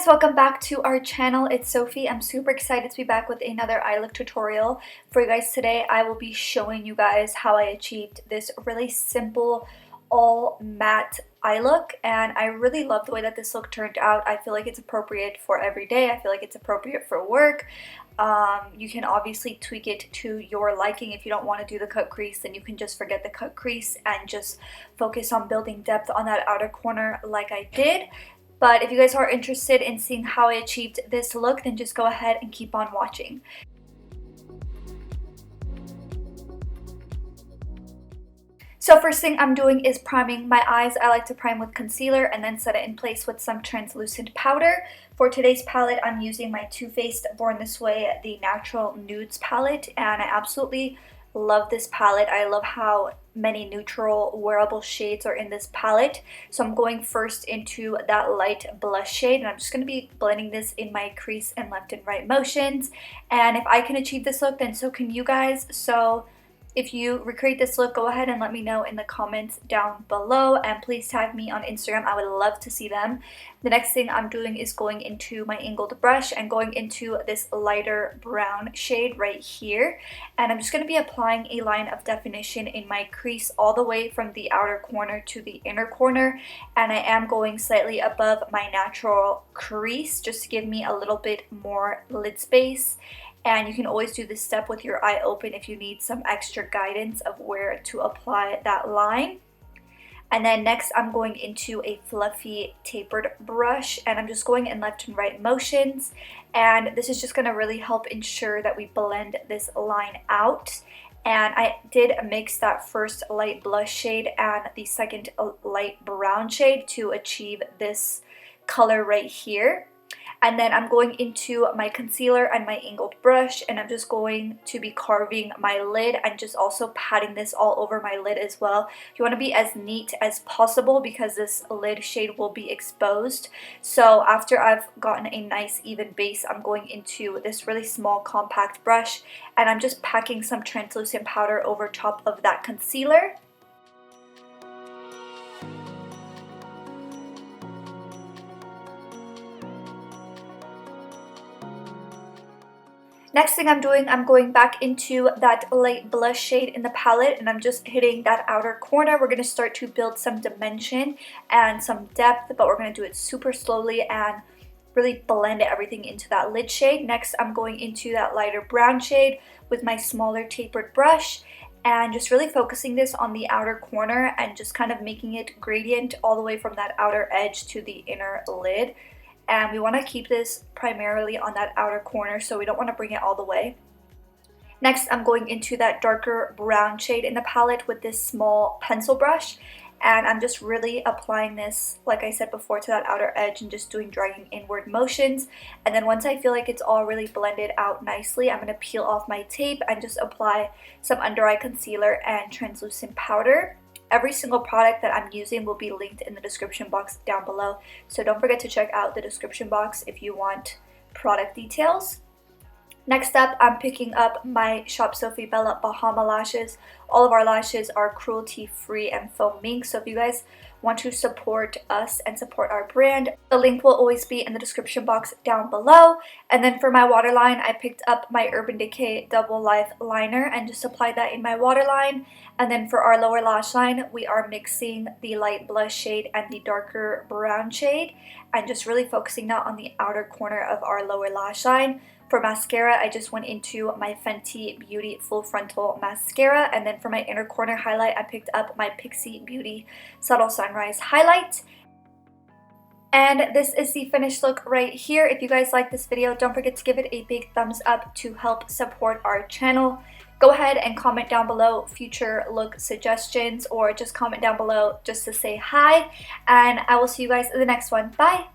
guys, welcome back to our channel. It's Sophie. I'm super excited to be back with another eye look tutorial for you guys today. I will be showing you guys how I achieved this really simple all matte eye look, and I really love the way that this look turned out. I feel like it's appropriate for every day. I feel like it's appropriate for work. You can obviously tweak it to your liking. If you don't want to do the cut crease, then you can just forget the cut crease and just focus on building depth on that outer corner like I did. But if you guys are interested in seeing how I achieved this look, then just go ahead and keep on watching. So first thing I'm doing is priming my eyes. I like to prime with concealer and then set it in place with some translucent powder. For today's palette, I'm using my Too Faced Born This Way, the Natural Nudes palette, and I absolutely love this palette. I love how many neutral wearable shades are in this palette. So I'm going first into that light blush shade, and I'm just going to be blending this in my crease and left and right motions. And if I can achieve this look, then so can you guys. So if you recreate this look, go ahead and let me know in the comments down below, and please tag me on Instagram. I would love to see them. The next thing I'm doing is going into my angled brush and going into this lighter brown shade right here, and I'm just going to be applying a line of definition in my crease all the way from the outer corner to the inner corner, and I am going slightly above my natural crease just to give me a little bit more lid space. And you can always do this step with your eye open if you need some extra guidance of where to apply that line. And then next I'm going into a fluffy tapered brush, and I'm just going in left and right motions. And this is just going to really help ensure that we blend this line out. And I did mix that first light blush shade and the second light brown shade to achieve this color right here. And then I'm going into my concealer and my angled brush, and I'm just going to be carving my lid and just also patting this all over my lid as well. You want to be as neat as possible because this lid shade will be exposed. So after I've gotten a nice even base, I'm going into this really small compact brush, and I'm just packing some translucent powder over top of that concealer. Next thing I'm doing, I'm going back into that light blush shade in the palette, and I'm just hitting that outer corner. We're going to start to build some dimension and some depth, but we're going to do it super slowly and really blend everything into that lid shade. Next, I'm going into that lighter brown shade with my smaller tapered brush and just really focusing this on the outer corner and just kind of making it gradient all the way from that outer edge to the inner lid. And we want to keep this primarily on that outer corner, so we don't want to bring it all the way. Next, I'm going into that darker brown shade in the palette with this small pencil brush, and I'm just really applying this, like I said before, to that outer edge and just doing dragging inward motions. And then once I feel like it's all really blended out nicely, I'm going to peel off my tape and just apply some under eye concealer and translucent powder. Every single product that I'm using will be linked in the description box down below, so don't forget to check out the description box if you want product details. Next up, I'm picking up my Shop Sofie Bella Bahama lashes. All of our lashes are cruelty-free and faux mink, so if you guys want to support us and support our brand, the link will always be in the description box down below. And then for my waterline, I picked up my Urban Decay Double Life liner and just applied that in my waterline. And then for our lower lash line, we are mixing the light blush shade and the darker brown shade and just really focusing that on the outer corner of our lower lash line. For mascara, I just went into my Fenty Beauty Full Frontal Mascara, and then for my inner corner highlight, I picked up my Pixi Beauty Subtle Sunrise Highlight. And this is the finished look right here. If you guys like this video, don't forget to give it a big thumbs up to help support our channel. Go ahead and comment down below future look suggestions, or just comment down below just to say hi, and I will see you guys in the next one. Bye!